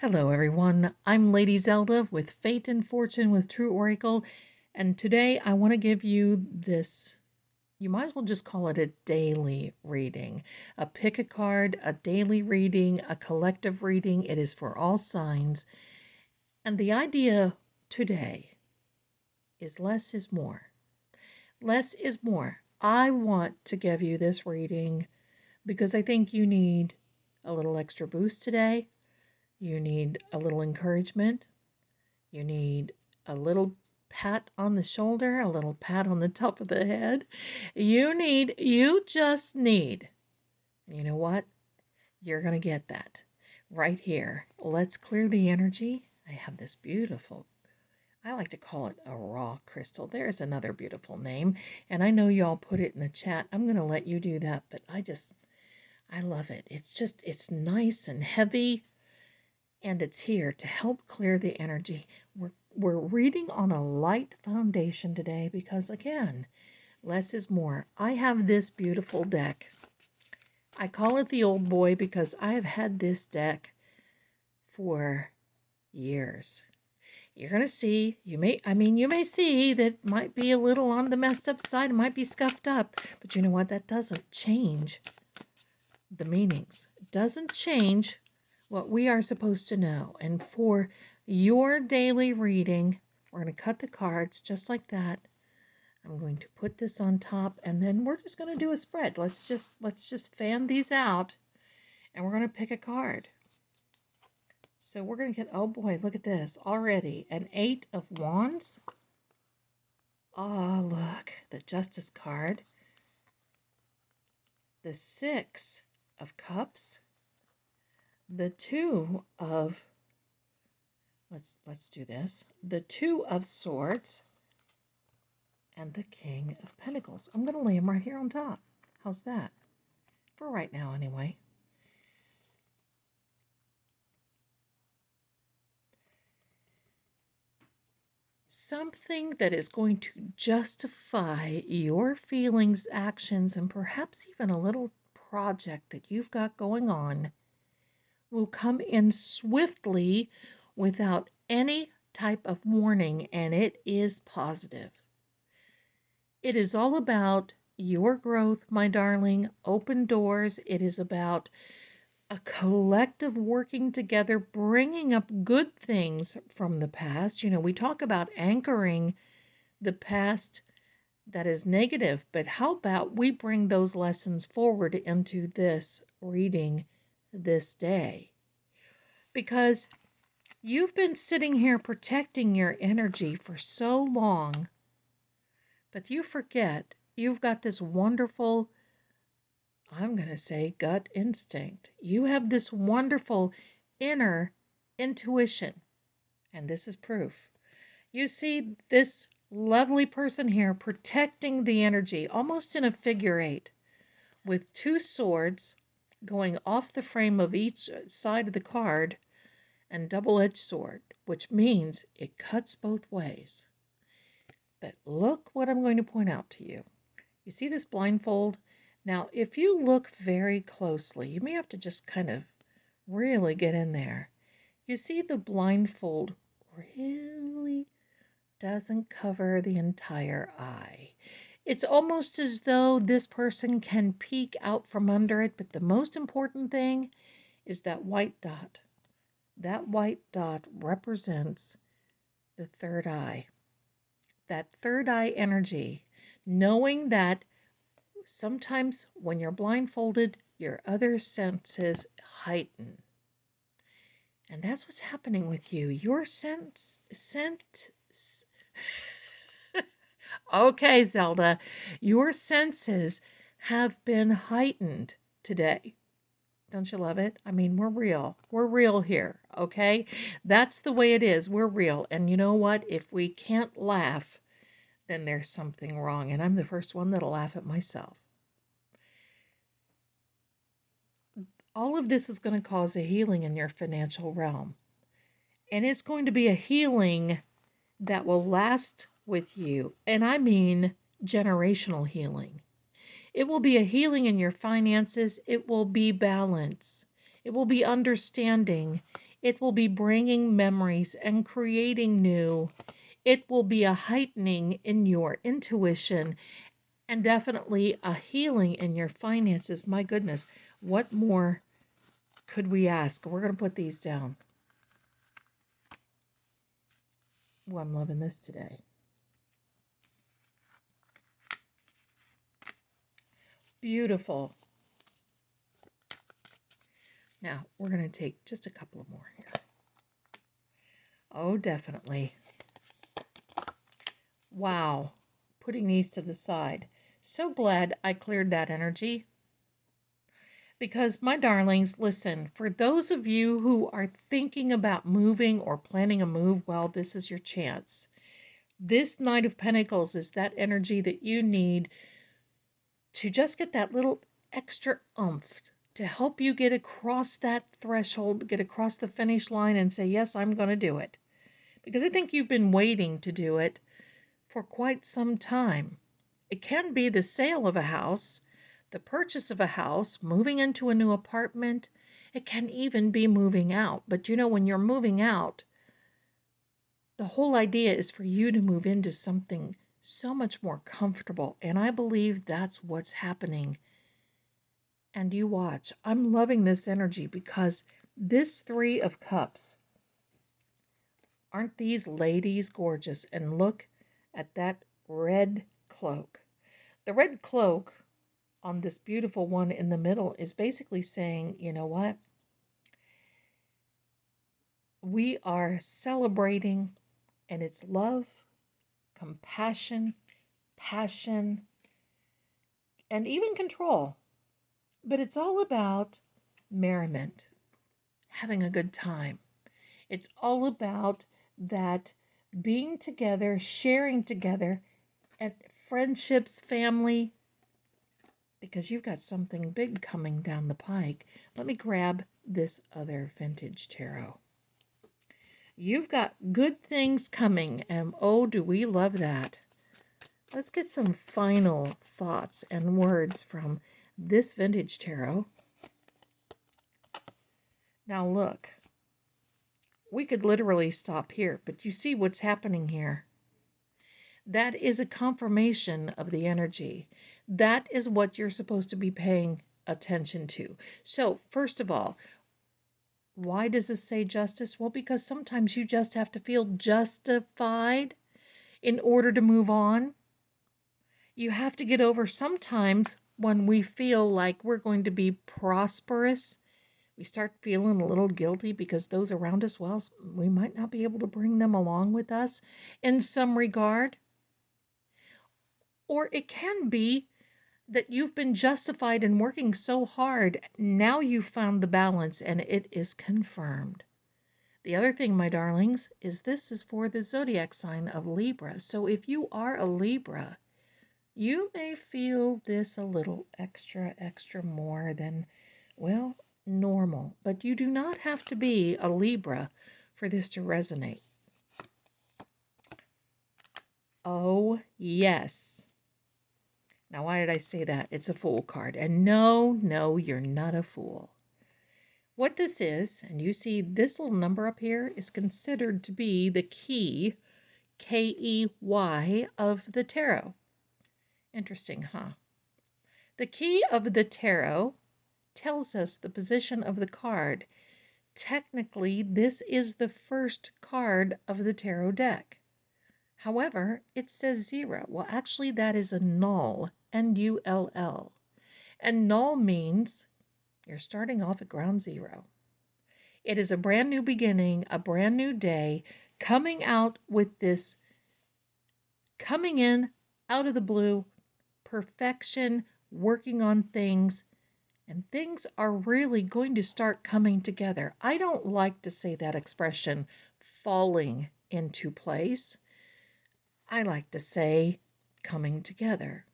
Hello, everyone. I'm Lady Zelda with Fate and Fortune with True Oracle, and today I want to give you this. You might as well just call it a daily reading. A pick a card, a daily reading, a collective reading. It is for all signs. And the idea today is less is more. Less is more. I want to give you this reading because I think you need a little extra boost today. You need a little encouragement. You need a little pat on the shoulder, a little pat on the top of the head. You just need, and you know what? You're going to get that right here. Let's clear the energy. I have this beautiful, I like to call it a raw crystal. There's another beautiful name, and I know y'all put it in the chat. I'm going to let you do that, but I love it. It's nice and heavy, and it's here to help clear the energy. We're reading on a light foundation today because, again, less is more. I have this beautiful deck. I call it the old boy because I have had this deck for years. You're going to see, you may see that it might be a little on the messed up side. It might be scuffed up, but you know what? That doesn't change the meanings. It doesn't change what we are supposed to know. And for your daily reading, we're going to cut the cards just like that. I'm going to put this on top, and then we're just going to do a spread. Let's just fan these out, and we're going to pick a card. So we're going to get, oh boy, look at this already. An 8 of Wands. Oh, look, the Justice card. The 6 of Cups. The 2 of, let's do this. The 2 of Swords. And the King of Pentacles. I'm going to lay them right here on top. How's that? For right now, anyway. Something that is going to justify your feelings, actions, and perhaps even a little project that you've got going on will come in swiftly without any type of warning, and it is positive. It is all about your growth, my darling, open doors. It is about a collective working together, bringing up good things from the past. You know, we talk about anchoring the past that is negative, but how about we bring those lessons forward into this reading this day? Because you've been sitting here protecting your energy for so long, but you forget you've got this wonderful, I'm going to say, gut instinct. You have this wonderful inner intuition, and this is proof. You see this lovely person here protecting the energy, almost in a figure 8, with 2 swords going off the frame of each side of the card, and double-edged sword, which means it cuts both ways. But look what I'm going to point out to you. You see this blindfold? Now, if you look very closely, you may have to just kind of really get in there. You see the blindfold really doesn't cover the entire eye. It's almost as though this person can peek out from under it, but the most important thing is that white dot. That white dot represents the third eye. That third eye energy, knowing that sometimes when you're blindfolded, your other senses heighten. And that's what's happening with you. Your okay, Zelda, your senses have been heightened today. Don't you love it? I mean, we're real. We're real here, okay? That's the way it is. We're real. And you know what? If we can't laugh, then there's something wrong. And I'm the first one that'll laugh at myself. All of this is going to cause a healing in your financial realm. And it's going to be a healing that will last with you. And I mean generational healing. It will be a healing in your finances. It will be balance. It will be understanding. It will be bringing memories and creating new. It will be a heightening in your intuition and definitely a healing in your finances. My goodness, what more could we ask? We're going to put these down. Oh, I'm loving this today. Beautiful. Now, we're going to take just a couple more here. Oh, definitely. Wow. Putting these to the side. So glad I cleared that energy. Because, my darlings, listen, for those of you who are thinking about moving or planning a move, well, this is your chance. This Knight of Pentacles is that energy that you need to just get that little extra oomph to help you get across that threshold, get across the finish line and say, yes, I'm going to do it. Because I think you've been waiting to do it for quite some time. It can be the sale of a house, the purchase of a house, moving into a new apartment. It can even be moving out. But you know, when you're moving out, the whole idea is for you to move into something so much more comfortable. And I believe that's what's happening. And you watch. I'm loving this energy because this Three of Cups, aren't these ladies gorgeous? And look at that red cloak. The red cloak on this beautiful one in the middle is basically saying, you know what? We are celebrating, and it's love, compassion, passion, and even control. But it's all about merriment, having a good time. It's all about that being together, sharing together, and friendships, family, because you've got something big coming down the pike. Let me grab this other vintage tarot. You've got good things coming, and oh, do we love that. Let's get some final thoughts and words from this vintage tarot. Now look, we could literally stop here, but you see what's happening here. That is a confirmation of the energy. That is what you're supposed to be paying attention to. So, first of all, why does this say justice? Well, because sometimes you just have to feel justified in order to move on. You have to get over sometimes when we feel like we're going to be prosperous, we start feeling a little guilty because those around us, well, we might not be able to bring them along with us in some regard. Or it can be that you've been justified in working so hard. Now you've found the balance and it is confirmed. The other thing, my darlings, is this is for the zodiac sign of Libra. So if you are a Libra, you may feel this a little extra more than, well, normal. But you do not have to be a Libra for this to resonate. Oh, yes. Now, why did I say that? It's a Fool card. And no, you're not a fool. What this is, and you see this little number up here, is considered to be the key, K-E-Y, of the tarot. Interesting, huh? The key of the tarot tells us the position of the card. Technically, this is the first card of the tarot deck. However, it says 0. Well, actually, that is a null, N-U-L-L. And null means you're starting off at ground zero. It is a brand new beginning, a brand new day, coming out with this, coming in out of the blue, perfection, working on things, and things are really going to start coming together. I don't like to say that expression, falling into place. I like to say coming together.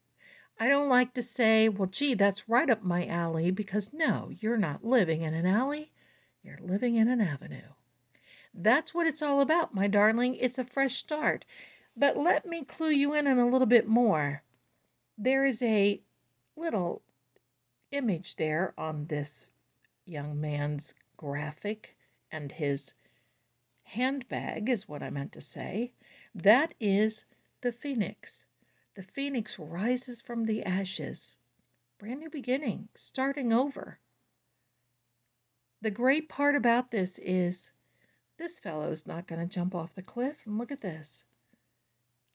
I don't like to say, well, gee, that's right up my alley, because no, you're not living in an alley. You're living in an avenue. That's what it's all about, my darling. It's a fresh start. But let me clue you in a little bit more. There is a little image there on this young man's graphic and his handbag is what I meant to say. That is the phoenix. The phoenix rises from the ashes. Brand new beginning, starting over. The great part about this is this fellow's not going to jump off the cliff. And look at this.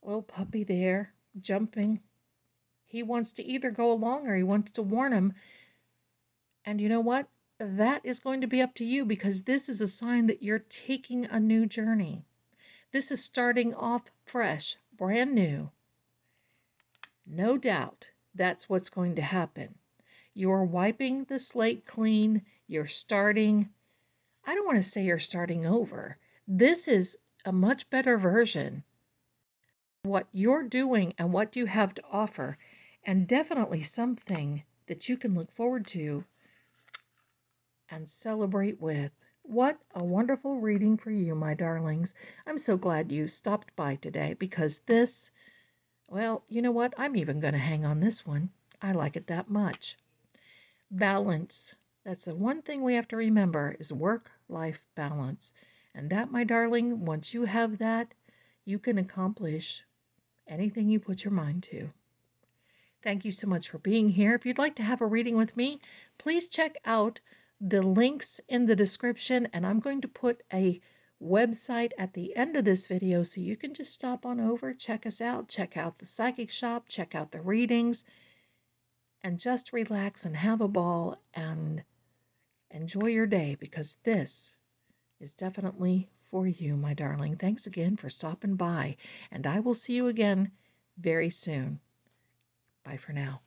Little puppy there, jumping. He wants to either go along or he wants to warn him. And you know what? That is going to be up to you, because this is a sign that you're taking a new journey. This is starting off fresh, brand new. No doubt that's what's going to happen. You're wiping the slate clean. You're starting. I don't want to say you're starting over. This is a much better version of what you're doing and what you have to offer, and definitely something that you can look forward to and celebrate with. What a wonderful reading for you, my darlings. I'm so glad you stopped by today, because this, well, you know what? I'm even going to hang on this one. I like it that much. Balance. That's the one thing we have to remember, is work-life balance. And that, my darling, once you have that, you can accomplish anything you put your mind to. Thank you so much for being here. If you'd like to have a reading with me, please check out the links in the description, and I'm going to put a website at the end of this video so you can just stop on over, check us out, check out the psychic shop, check out the readings, and just relax and have a ball and enjoy your day, because this is definitely for you, my darling. Thanks again for stopping by, and I will see you again very soon. Bye for now.